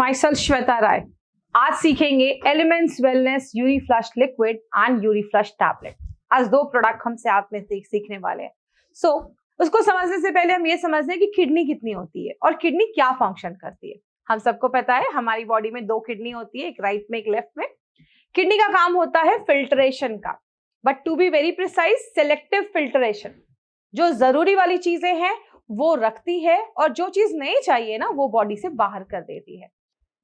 My self Shweta Rai. आज सीखेंगे Elements Wellness Uriflush liquid and Uriflush tablet. आज दो प्रोडक्ट हम साथ में सीखने वाले हैं। उसको समझने से पहले हम ये समझते हैं कि किडनी कितनी होती है और किडनी क्या फंक्शन करती है। हम सबको पता है हमारी बॉडी में दो किडनी होती है, एक राइट में एक लेफ्ट में। किडनी का काम होता है फिल्ट्रेशन का, but to be very precise selective filtration. जो जरूरी वाली चीजें हैं वो रखती है और जो चीज नहीं चाहिए ना वो बॉडी से बाहर कर देती है।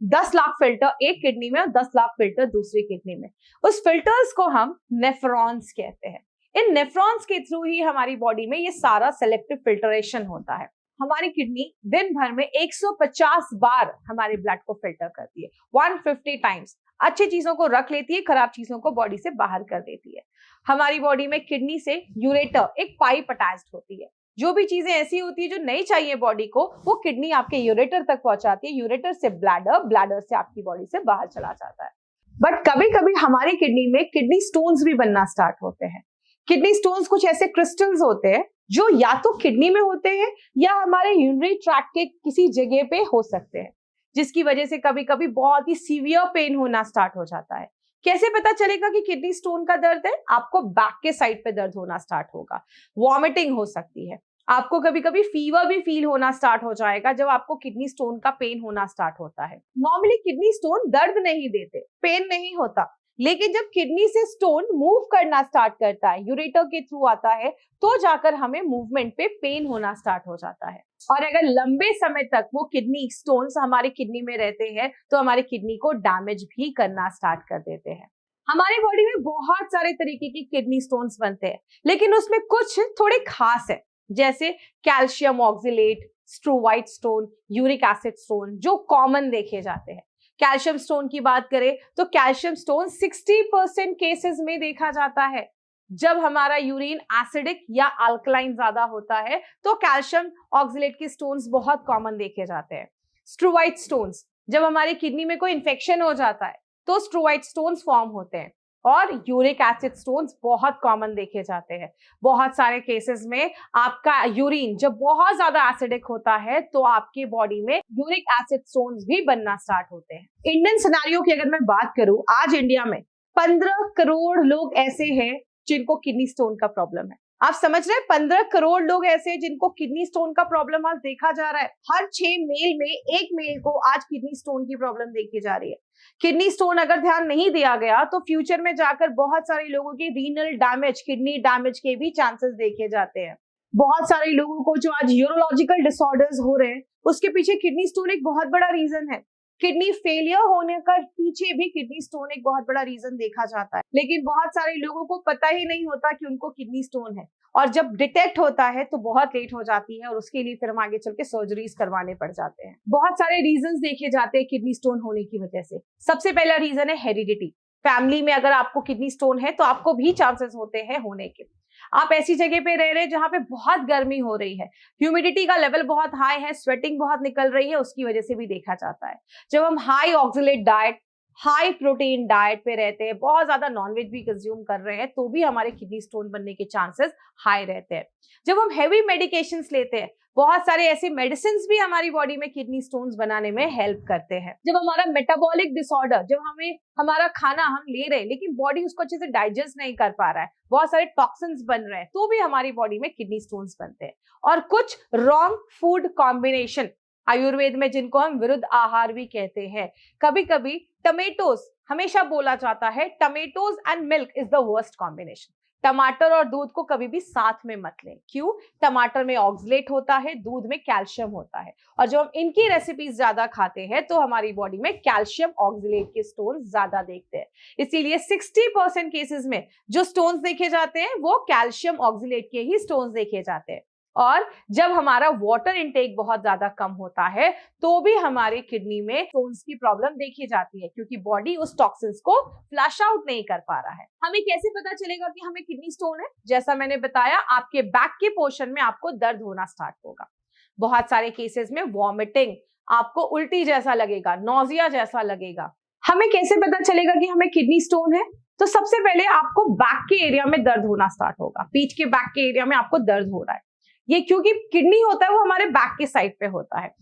10 लाख फिल्टर एक किडनी में और 10 लाख फिल्टर दूसरी किडनी में। उस फिल्टर्स को हम नेफ्रॉन्स कहते हैं। इन नेफ्रॉन्स के थ्रू ही हमारी बॉडी में ये सारा सेलेक्टिव फिल्टरेशन होता है। हमारी किडनी दिन भर में 150 बार हमारे ब्लड को फिल्टर करती है, 150 टाइम्स। अच्छी चीजों को रख लेती है, खराब चीजों को बॉडी से बाहर कर देती है। हमारी बॉडी में किडनी से यूरेटर एक पाइप अटैच्ड होती है। जो भी चीजें ऐसी होती है जो नहीं चाहिए बॉडी को, वो किडनी आपके यूरेटर तक पहुंचाती है। यूरेटर से ब्लैडर, ब्लैडर से आपकी बॉडी से बाहर चला जाता है। बट कभी कभी हमारी किडनी में किडनी स्टोन्स भी बनना स्टार्ट होते हैं। किडनी स्टोन्स कुछ ऐसे क्रिस्टल्स होते हैं जो या तो किडनी में होते हैं या हमारे यूरिनरी ट्रैक्ट के किसी जगह पे हो सकते हैं, जिसकी वजह से कभी कभी बहुत ही सीवियर पेन होना स्टार्ट हो जाता है। कैसे पता चलेगा कि किडनी स्टोन का दर्द है? आपको बैक के साइड पे दर्द होना स्टार्ट होगा, वॉमिटिंग हो सकती है, आपको कभी कभी फीवर भी फील होना स्टार्ट हो जाएगा जब आपको किडनी स्टोन का पेन होना स्टार्ट होता है। नॉर्मली किडनी स्टोन दर्द नहीं देते, पेन नहीं होता, लेकिन जब किडनी से स्टोन मूव करना स्टार्ट करता है, यूरेटर के थ्रू आता है, तो जाकर हमें मूवमेंट पे पेन होना स्टार्ट हो जाता है। और अगर लंबे समय तक वो किडनी स्टोन्स हमारे किडनी में रहते हैं तो हमारे किडनी को डैमेज भी करना स्टार्ट कर देते हैं। हमारी बॉडी में बहुत सारे तरीके की किडनी स्टोन्स बनते हैं, लेकिन उसमें कुछ थोड़े खास है, जैसे calcium oxalate, struvite stone, uric acid stone, जो कॉमन देखे जाते हैं। कैल्शियम स्टोन की बात करें तो कैल्शियम स्टोन 60% केसेस में देखा जाता है। जब हमारा यूरिन एसिडिक या अल्कलाइन ज्यादा होता है तो कैल्शियम ऑक्सिलेट के स्टोन्स बहुत कॉमन देखे जाते हैं। स्ट्रोवाइट स्टोन्स, जब हमारी किडनी में कोई इंफेक्शन हो जाता है तो स्ट्रोवाइट स्टोन्स फॉर्म होते हैं। और यूरिक एसिड स्टोन्स बहुत कॉमन देखे जाते हैं। बहुत सारे केसेस में आपका यूरिन जब बहुत ज्यादा एसिडिक होता है तो आपकी बॉडी में यूरिक एसिड स्टोन्स भी बनना स्टार्ट होते हैं। इंडियन सिनेरियो की अगर मैं बात करूं, आज इंडिया में 15 करोड़ लोग ऐसे हैं जिनको किडनी स्टोन का प्रॉब्लम है। आप समझ रहे हैं, 15 करोड़ लोग ऐसे हैं जिनको किडनी स्टोन का प्रॉब्लम आज देखा जा रहा है। हर 6 मेल में एक मेल को आज किडनी स्टोन की प्रॉब्लम देखी जा रही है। किडनी स्टोन अगर ध्यान नहीं दिया गया तो फ्यूचर में जाकर बहुत सारे लोगों की रीनल डैमेज, किडनी डैमेज के भी चांसेस देखे जाते हैं। बहुत सारे लोगों को जो आज यूरोलॉजिकल डिसऑर्डर्स हो रहे हैं, उसके पीछे किडनी स्टोन एक बहुत बड़ा रीजन है। किडनी फेलियर होने का पीछे भी किडनी स्टोन एक बहुत बड़ा रीजन देखा जाता है, लेकिन बहुत सारे लोगों को पता ही नहीं होता कि उनको किडनी स्टोन है, और जब डिटेक्ट होता है तो बहुत लेट हो जाती है और उसके लिए फिर हम आगे चल के सर्जरीज करवाने पड़ जाते हैं। बहुत सारे रीजंस देखे जाते हैं किडनी स्टोन होने की वजह से। सबसे पहला रीजन है हेरिडिटी। फैमिली में अगर आपको किडनी स्टोन है तो आपको भी चांसेस होते हैं होने के। आप ऐसी जगह पे रह रहे हैं जहां पे बहुत गर्मी हो रही है, ह्यूमिडिटी का लेवल बहुत हाई है, स्वेटिंग बहुत निकल रही है, उसकी वजह से भी देखा जाता है। जब हम high oxalate diet, high protein diet पे रहते हैं, बहुत ज्यादा नॉनवेज भी कंज्यूम कर रहे हैं, तो भी हमारे किडनी स्टोन बनने के चांसेस हाई रहते हैं। जब हम हेवी मेडिकेशंस लेते हैं, बहुत सारे ऐसे मेडिसिन भी हमारी बॉडी में किडनी स्टोन्स बनाने में हेल्प करते हैं। जब हमारा मेटाबॉलिक डिसऑर्डर, जब हमें हमारा खाना हम ले रहे हैं लेकिन बॉडी उसको अच्छे से डाइजेस्ट नहीं कर पा रहा है, बहुत सारे टॉक्सिन्स बन रहे हैं, तो भी हमारी बॉडी में किडनी स्टोन्स बनते हैं। और कुछ रॉन्ग फूड कॉम्बिनेशन, आयुर्वेद में जिनको हम विरुद्ध आहार भी कहते हैं। कभी कभी टमेटोज, हमेशा बोला जाता है tomatoes and milk is the worst combination. टमाटर और दूध को कभी भी साथ में मत लें। क्यों? टमाटर में ऑक्सलेट होता है, दूध में कैल्शियम होता है, और जब हम इनकी रेसिपीज ज्यादा खाते हैं तो हमारी बॉडी में कैल्शियम ऑक्सलेट के स्टोन ज्यादा देखते हैं। इसीलिए 60% केसेस में जो स्टोन्स देखे जाते हैं वो कैल्शियम ऑक्सलेट के ही स्टोन्स देखे जाते हैं। और जब हमारा वाटर इनटेक बहुत ज्यादा कम होता है तो भी हमारे किडनी में स्टोन्स की प्रॉब्लम देखी जाती है, क्योंकि बॉडी उस टॉक्सिन्स को फ्लश आउट नहीं कर पा रहा है। हमें कैसे पता चलेगा कि हमें किडनी स्टोन है? जैसा मैंने बताया, आपके बैक के पोर्शन में आपको दर्द होना स्टार्ट होगा। बहुत सारे केसेस में वॉमिटिंग, आपको उल्टी जैसा लगेगा, नोजिया जैसा लगेगा। हमें कैसे पता चलेगा कि हमें किडनी स्टोन है? तो सबसे पहले आपको बैक के एरिया में दर्द होना स्टार्ट होगा। पीठ के बैक के एरिया में आपको दर्द हो रहा है, ये क्योंकि किडनी होता है वो हमारे बैक के साइड पे होता है।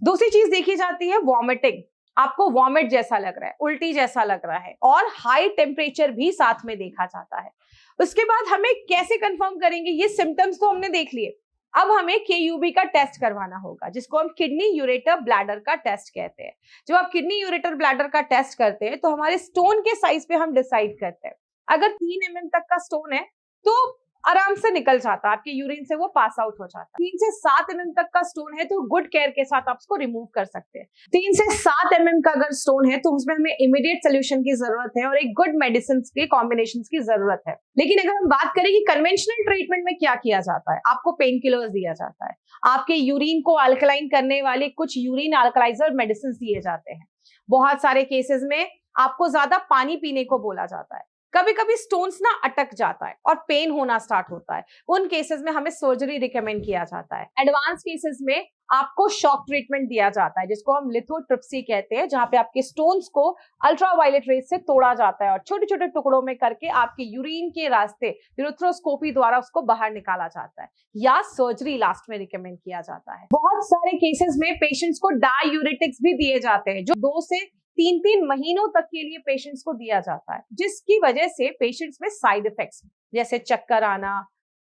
दूसरी चीज देखी जाती है वॉमिटिंग, आपको वॉमिट जैसा लग रहा है, उल्टी जैसा लग रहा है, और हाई टेम्परेचर भी साथ में देखा जाता है। उसके बाद हमें कैसे कंफर्म करेंगे, ये सिम्टम्स तो हमने देख लिए, अब हमें KUB का टेस्ट करवाना होगा, जिसको हम किडनी यूरेटर ब्लैडर का टेस्ट कहते हैं। जब आप किडनी यूरेटर ब्लैडर का टेस्ट करते हैं तो हमारे स्टोन के साइज पे हम डिसाइड करते हैं। अगर 3 mm तक का स्टोन है तो आराम से निकल जाता है, आपके यूरिन से वो पास आउट हो जाता है। 3 से 7 mm तक का स्टोन है तो गुड केयर के साथ आप उसको रिमूव कर सकते हैं। 3 से 7 mm का अगर स्टोन है तो उसमें हमें इमीडिएट सोल्यूशन की जरूरत है और एक गुड मेडिसिन के कॉम्बिनेशन की जरूरत है। लेकिन अगर हम बात करें कि कन्वेंशनल ट्रीटमेंट में क्या किया जाता है, आपको पेन किलर्स दिया जाता है, आपके यूरिन को अल्कलाइन करने वाले कुछ यूरिन अल्कलाइजर मेडिसिन दिए जाते हैं। बहुत सारे केसेस में आपको ज्यादा पानी पीने को बोला जाता है। कभी कभी स्टोन्स ना अटक जाता है और पेन होना स्टार्ट होता है, उन केसेस में हमें सर्जरी रिकमेंड किया जाता है। एडवांस केसेस में आपको शॉक ट्रीटमेंट दिया जाता है, जिसको हम लिथोट्रिप्सी कहते हैं, जहां पे आपके स्टोन्स को अल्ट्रावायलेट रेज से तोड़ा जाता है और छोटे छोटे टुकड़ों में करके आपके यूरिन के रास्ते यूरेथ्रोस्कोपी द्वारा उसको बाहर निकाला जाता है, या सर्जरी लास्ट में रिकमेंड किया जाता है। बहुत सारे केसेस में पेशेंट्स को डायूरेटिक्स भी दिए जाते हैं, जो 2 से 3 महीनों तक के लिए पेशेंट्स को दिया जाता है, जिसकी वजह से पेशेंट्स में साइड इफेक्ट्स जैसे चक्कर आना,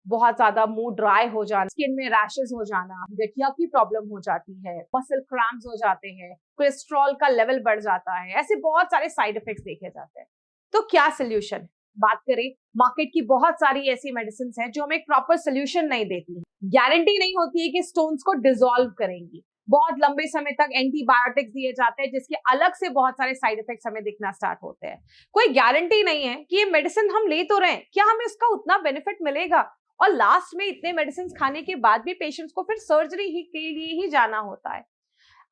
बहुत ज्यादा मुंह ड्राई हो जाना, स्किन में रैशेस हो जाना, गठिया की प्रॉब्लम हो जाती है, मसल क्रैम्प्स हो जाते हैं, कोलेस्ट्रॉल का लेवल बढ़ जाता है, ऐसे बहुत सारे साइड इफेक्ट्स देखे जाते हैं। तो क्या सोल्यूशन? बात करें, मार्केट की बहुत सारी ऐसी मेडिसिन हैं जो हमें एक प्रॉपर सोल्यूशन नहीं देती, गारंटी नहीं होती है कि स्टोन्स को डिसॉल्व करेंगी। बहुत लंबे समय तक एंटीबायोटिक्स दिए जाते हैं, जिसके अलग से बहुत सारे साइड इफेक्ट्स हमें दिखना स्टार्ट होते हैं। कोई गारंटी नहीं है कि ये मेडिसिन हम ले तो रहे हैं, क्या हमें इसका उतना बेनिफिट मिलेगा, और लास्ट में इतने मेडिसिन खाने के बाद भी पेशेंट्स को फिर सर्जरी ही के लिए ही जाना होता है।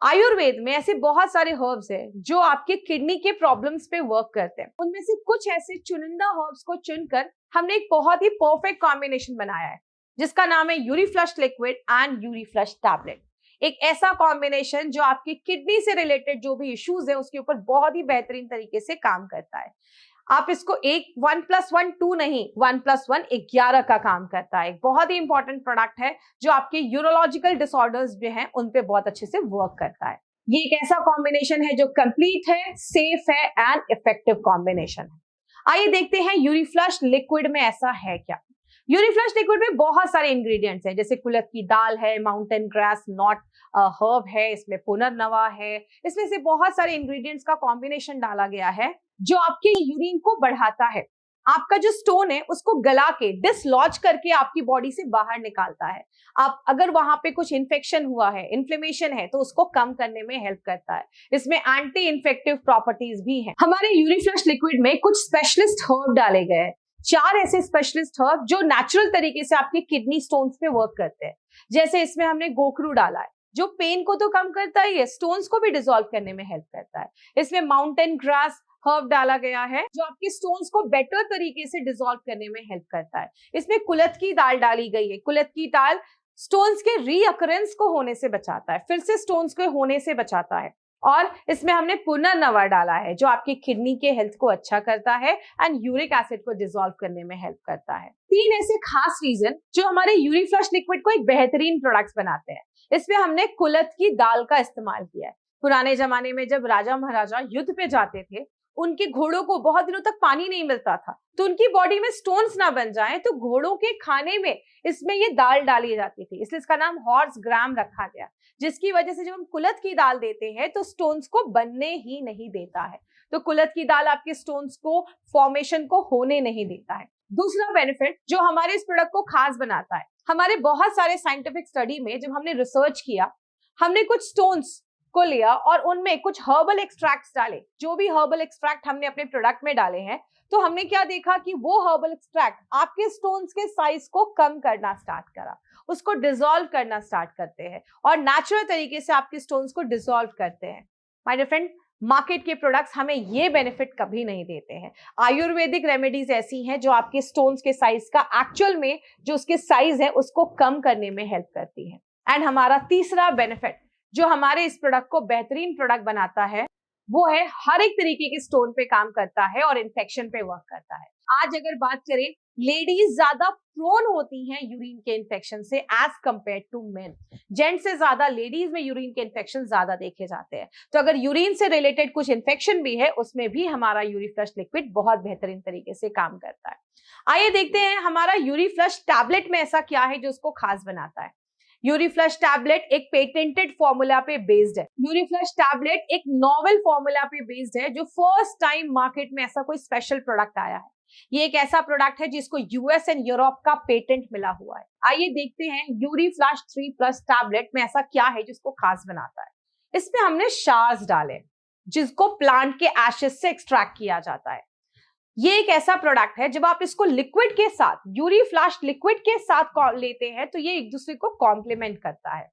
आयुर्वेद में ऐसे बहुत सारे हर्ब्स हैं जो आपके किडनी के प्रॉब्लम्स पे वर्क करते हैं। उनमें से कुछ ऐसे चुनिंदा हर्ब्स को चुनकर हमने एक बहुत ही परफेक्ट कॉम्बिनेशन बनाया है, जिसका नाम है यूरीफ्लश लिक्विड एंड यूरीफ्लश टैबलेट। एक ऐसा कॉम्बिनेशन जो आपकी किडनी से रिलेटेड जो भी इश्यूज है उसके ऊपर बहुत ही बेहतरीन तरीके से काम करता है। आप इसको 1 + 1 2 नहीं, 1 + 1 11 का काम करता है। एक बहुत ही इंपॉर्टेंट प्रोडक्ट है जो आपके यूरोलॉजिकल डिसऑर्डर्स जो हैं उन पे बहुत अच्छे से वर्क करता है। ये एक ऐसा कॉम्बिनेशन है जो कंप्लीट है, सेफ है एंड इफेक्टिव कॉम्बिनेशन है। आइए देखते हैं यूरीफ्लश लिक्विड में ऐसा है क्या। यूरीफ्लश लिक्विड में बहुत सारे इंग्रेडिएंट्स हैं, जैसे कुलथ की दाल है, माउंटेन ग्रास नॉट हर्ब है, इसमें पुनर्नवा है, इसमें से बहुत सारे इंग्रेडिएंट्स का कॉम्बिनेशन डाला गया है जो आपके यूरिन को बढ़ाता है, आपका जो स्टोन है उसको गला के डिसलॉज करके आपकी बॉडी से बाहर निकालता है। आप अगर वहां पे कुछ इन्फेक्शन हुआ है, इन्फ्लेमेशन है, तो उसको कम करने में हेल्प करता है। इसमें एंटी इन्फेक्टिव प्रॉपर्टीज भी हैं। हमारे यूरीफ्लश लिक्विड में कुछ स्पेशलिस्ट हर्ब डाले गए हैं, 4 ऐसे स्पेशलिस्ट हर्ब जो नेचुरल तरीके से आपके किडनी स्टोन्स पे वर्क करते हैं। जैसे इसमें हमने गोखरू डाला है जो पेन को तो कम करता ही है, स्टोन्स को भी डिसॉल्व करने में हेल्प करता है। इसमें माउंटेन ग्रास हर्ब डाला गया है जो आपके स्टोन्स को बेटर तरीके से डिसॉल्व करने में हेल्प करता है। इसमें कुलथ की दाल डाली गई है। कुलथ की दाल स्टोन्स के रीअकरेंस को होने से बचाता है, फिर से स्टोन्स के होने से बचाता है। और इसमें हमने पुनर्नवा डाला है जो आपकी किडनी के हेल्थ को अच्छा करता है एंड यूरिक एसिड को डिसॉल्व करने में हेल्प करता है। 3 ऐसे खास रीजन जो हमारे यूरीफ्लश लिक्विड को एक बेहतरीन प्रोडक्ट्स बनाते हैं। इसमें हमने कुलथ की दाल का इस्तेमाल किया है। पुराने जमाने में जब राजा महाराजा युद्ध पे जाते थे, उनके घोड़ों को बहुत दिनों तक पानी नहीं मिलता था, तो उनकी बॉडी में स्टोन्स ना बन जाएं, तो घोड़ों के खाने में इसमें ये दाल डाली जाती थी, इसलिए इसका नाम हॉर्स ग्राम रखा गया। जिसकी वजह से जब हम कुलथ की दाल देते हैं तो स्टोन्स को बनने ही नहीं देता है। तो कुलथ की दाल आपके स्टोन्स को फॉर्मेशन को होने नहीं देता है। दूसरा बेनिफिट जो हमारे इस प्रोडक्ट को खास बनाता है, हमारे बहुत सारे साइंटिफिक स्टडी में जब हमने रिसर्च किया, हमने कुछ स्टोन्स को लिया और उनमें कुछ हर्बल एक्सट्रैक्ट्स डाले। जो भी हर्बल एक्सट्रैक्ट हमने अपने प्रोडक्ट में डाले हैं, तो हमने क्या देखा कि वो हर्बल एक्सट्रैक्ट आपके स्टोन्स के साइज को कम करना स्टार्ट करा, उसको डिसॉल्व करना स्टार्ट करते हैं और नेचुरल तरीके से आपके स्टोन्स को डिसॉल्व करते हैं। माय डियर फ्रेंड, मार्केट के प्रोडक्ट्स हमें ये बेनिफिट कभी नहीं देते हैं। आयुर्वेदिक रेमेडीज ऐसी हैं जो आपके स्टोन्स के साइज का एक्चुअल में जो उसके साइज है उसको कम करने में हेल्प करती है। एंड हमारा तीसरा बेनिफिट जो हमारे इस प्रोडक्ट को बेहतरीन प्रोडक्ट बनाता है, वो है हर एक तरीके के स्टोन पे काम करता है और इन्फेक्शन पे वर्क करता है। आज अगर बात करें लेडीज ज्यादा प्रोन होती हैं यूरिन के इन्फेक्शन से as compare to men. Gent से ज्यादा लेडीज में यूरिन के इन्फेक्शन ज्यादा देखे जाते हैं। तो अगर यूरिन से रिलेटेड कुछ इन्फेक्शन भी है, उसमें भी हमारा यूरीफ्लश लिक्विड बहुत बेहतरीन तरीके से काम करता है। आइए देखते हैं हमारा यूरीफ्लश टैबलेट में ऐसा क्या है जो उसको खास बनाता है। यूरीफ्लश टैबलेट एक पेटेंटेड फॉर्मूला पे बेस्ड है। यूरीफ्लश टैबलेट एक नॉवेल फॉर्मूला पे बेस्ड है, जो फर्स्ट टाइम मार्केट में ऐसा कोई स्पेशल प्रोडक्ट आया है। ये एक ऐसा प्रोडक्ट है जिसको यूएस एंड यूरोप का पेटेंट मिला हुआ है। आइए देखते हैं यूरीफ्लश 3+ टैबलेट में ऐसा क्या है जिसको खास बनाता है। इसमें हमने शार्स डाले, जिसको प्लांट के एशेस से एक्सट्रैक्ट किया जाता है। ये एक ऐसा प्रोडक्ट है जब आप इसको लिक्विड के साथ, यूरीफ्लश लिक्विड के साथ लेते हैं तो ये एक दूसरे को कॉम्प्लीमेंट करता है।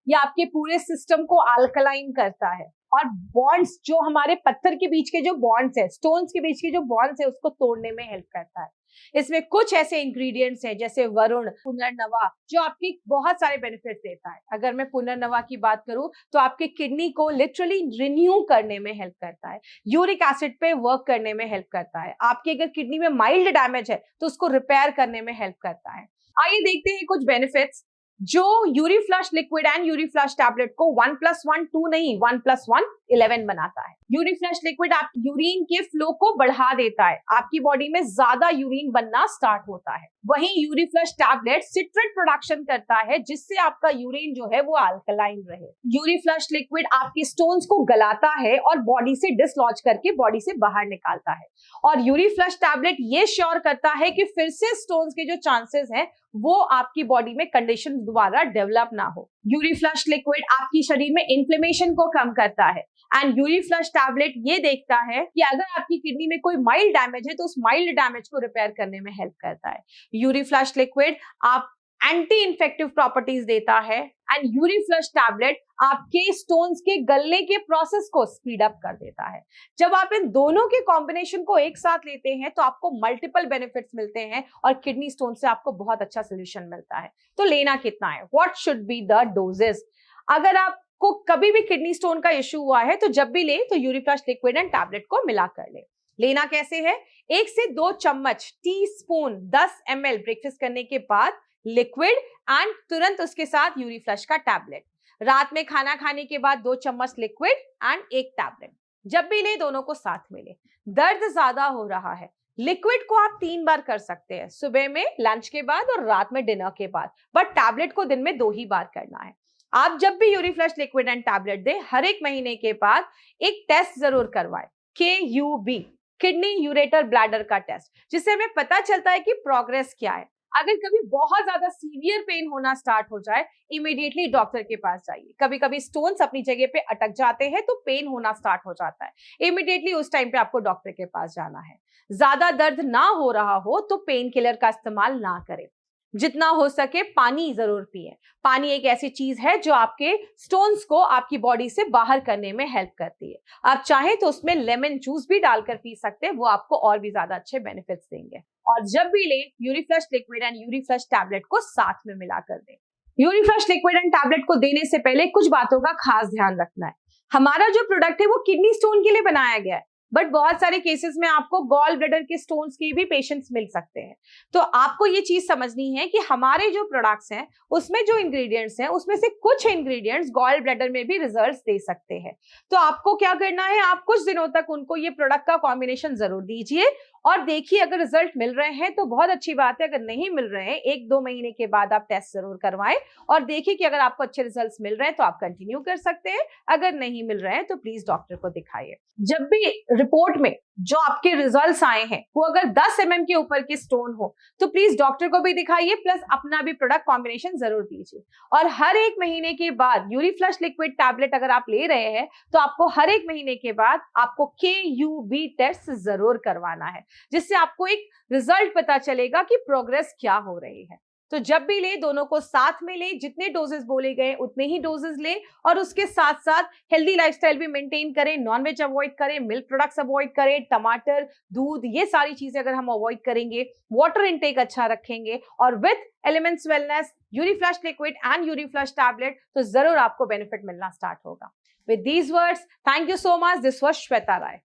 ये आपके पूरे सिस्टम को अल्कलाइन करता है और बॉन्ड्स, जो हमारे पत्थर के बीच के जो बॉन्ड्स है, स्टोन्स के बीच के जो बॉन्ड्स है, उसको तोड़ने में हेल्प करता है। इसमें कुछ ऐसे इंग्रेडिएंट्स हैं जैसे वरुण, पुनर्नवा, जो आपकी बहुत सारे बेनिफिट्स देता है। अगर मैं पुनर्नवा की बात करूं तो आपके किडनी को लिटरली रिन्यू करने में हेल्प करता है, यूरिक एसिड पे वर्क करने में हेल्प करता है, आपके अगर किडनी में माइल्ड डैमेज है तो उसको रिपेयर करने में हेल्प करता है। आइए देखते हैं कुछ बेनिफिट्स जो यूरीफ्लश लिक्विड एंड यूरीफ्लश टैबलेट को 1+1 2 नहीं 1+1 11 बनाता है। यूरीफ्लश लिक्विड आपकी यूरिन के फ्लो को बढ़ा देता है, आपकी बॉडी में ज्यादा यूरिन बनना स्टार्ट होता है। वहीं यूरीफ्लश टैबलेट सिट्रेट प्रोडक्शन करता है, जिससे आपका यूरिन जो है वो अल्कलाइन रहे। यूरीफ्लश लिक्विड आपके स्टोन्स को गलाता है और बॉडी से डिसलॉज करके बॉडी से बाहर निकालता है। और यूरीफ्लश टैबलेट ये श्योर करता है कि फिर से स्टोन्स के जो चांसेस हैं वो आपकी बॉडी में कंडीशन दोबारा डेवलप ना हो। यूरीफ्लश लिक्विड आपकी शरीर में इन्फ्लेमेशन को कम करता है एंड यूरीफ्लश टैबलेट ये देखता है कि अगर आपकी किडनी में कोई माइल्ड डैमेज है तो उस माइल्ड डैमेज को रिपेयर करने में हेल्प करता है। यूरीफ्लश लिक्विड आप एंटी इन्फेक्टिव प्रॉपर्टीज देता है एंड यूरीफ्लश टैबलेट आपके स्टोन्स के गलने के प्रोसेस को स्पीड अप कर देता है। जब आप इन दोनों के कॉम्बिनेशन को एक साथ लेते हैं तो आपको मल्टीपल बेनिफिट्स मिलते हैं और किडनी स्टोन से आपको बहुत अच्छा सोल्यूशन मिलता है। तो लेना कितना है, what should be the doses. अगर आपको कभी भी किडनी स्टोन का इश्यू हुआ है तो जब भी ले तो यूरीफ्लश लिक्विड एंड टैबलेट को मिला कर ले। लेना कैसे है, 1 से 2 चम्मच टीस्पून 10 ml ब्रेकफास्ट करने के बाद लिक्विड एंड तुरंत उसके साथ यूरीफ्लश का टैबलेट। रात में खाना खाने के बाद 2 चम्मच लिक्विड एंड 1 टैबलेट। जब भी ले दोनों को साथ में ले। दर्द ज्यादा हो रहा है, लिक्विड को आप 3 बार कर सकते हैं, सुबह में, लंच के बाद और रात में डिनर के बाद, बट टैबलेट को दिन में 2 ही बार करना है। आप जब भी यूरीफ्लश लिक्विड एंड टैबलेट दे, हर 1 महीने के बाद एक टेस्ट जरूर करवाएं, KUB, किडनी यूरेटर ब्लैडर का टेस्ट, जिससे हमें पता चलता है कि प्रोग्रेस क्या है। अगर कभी बहुत ज्यादा सीवियर पेन होना स्टार्ट हो जाए, इमीडिएटली डॉक्टर के पास जाइए। कभी कभी स्टोन्स अपनी जगह पे अटक जाते हैं तो पेन होना स्टार्ट हो जाता है, इमीडिएटली उस टाइम पे आपको डॉक्टर के पास जाना है। ज्यादा दर्द ना हो रहा हो तो पेन किलर का इस्तेमाल ना करें। जितना हो सके पानी जरूर पिए। पानी एक ऐसी चीज है जो आपके स्टोन्स को आपकी बॉडी से बाहर करने में हेल्प करती है। आप चाहें तो उसमें लेमन जूस भी डालकर पी सकते हैं, वो आपको और भी ज्यादा अच्छे बेनिफिट्स देंगे। और जब भी ले यूरीफ्लश लिक्विड एंड यूरीफ्लश टैबलेट को साथ में मिलाकर दें। यूरीफ्लश लिक्विड एंड टैबलेट को देने से पहले कुछ बातों का खास ध्यान रखना है। हमारा जो प्रोडक्ट है वो किडनी स्टोन के लिए बनाया गया है, बट बहुत सारे केसेस में आपको गॉल ब्लैडर के स्टोन्स के भी पेशेंट्स मिल सकते हैं। तो आपको ये चीज समझनी है कि हमारे जो प्रोडक्ट्स हैं उसमें जो इंग्रेडिएंट्स हैं उसमें से कुछ इंग्रेडिएंट्स गॉल ब्लैडर में भी रिजल्ट्स दे सकते हैं। तो आपको क्या करना है, आप कुछ दिनों तक उनको ये प्रोडक्ट का कॉम्बिनेशन जरूर दीजिए और देखिए अगर रिजल्ट मिल रहे हैं तो बहुत अच्छी बात है। अगर नहीं मिल रहे हैं 1-2 महीने के बाद आप टेस्ट जरूर करवाएं और देखिए कि अगर आपको अच्छे रिजल्ट्स मिल रहे हैं तो आप कंटिन्यू कर सकते हैं, अगर नहीं मिल रहे हैं तो प्लीज डॉक्टर को दिखाइए। जब भी रिपोर्ट में जो आपके रिजल्ट्स आए हैं वो अगर 10 mm के ऊपर के स्टोन हो तो प्लीज डॉक्टर को भी दिखाइए, प्लस अपना भी प्रोडक्ट कॉम्बिनेशन जरूर दीजिए। और हर 1 महीने के बाद यूरीफ्लश लिक्विड टैबलेट अगर आप ले रहे हैं तो आपको हर 1 महीने के बाद आपको KUB टेस्ट जरूर करवाना है, जिससे आपको एक रिजल्ट पता चलेगा कि प्रोग्रेस क्या हो रही है। तो जब भी ले दोनों को साथ में ले, जितने डोजेस बोले गए उतने ही डोजेस ले और उसके साथ साथ हेल्दी लाइफस्टाइल भी मेंटेन करें। नॉनवेज अवॉइड करें, मिल्क प्रोडक्ट्स अवॉइड करें, टमाटर, दूध, ये सारी चीजें अगर हम अवॉइड करेंगे, वाटर इनटेक अच्छा रखेंगे और with Elements Wellness, Uriflush liquid and Uriflush tablet, तो जरूर आपको बेनिफिट मिलना स्टार्ट होगा। With these words, thank you so much. This was Shweta Rai.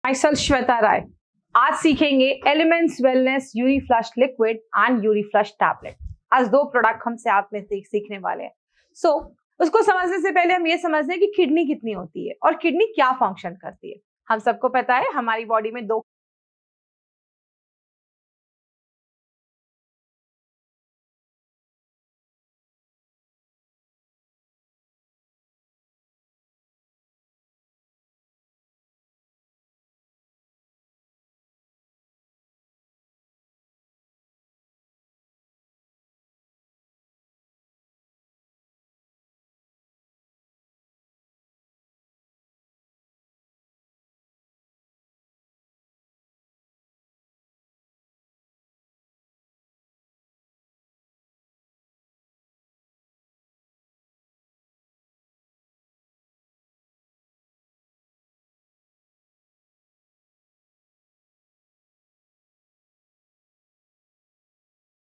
myself Shweta Rai. आज सीखेंगे Elements Wellness Uriflush liquid and Uriflush tablet. आज दो प्रोडक्ट हम साथ में सीखने वाले हैं। उसको समझने से पहले हम ये समझते हैं कि किडनी कितनी होती है और किडनी क्या फंक्शन करती है। हम सबको पता है हमारी बॉडी में दो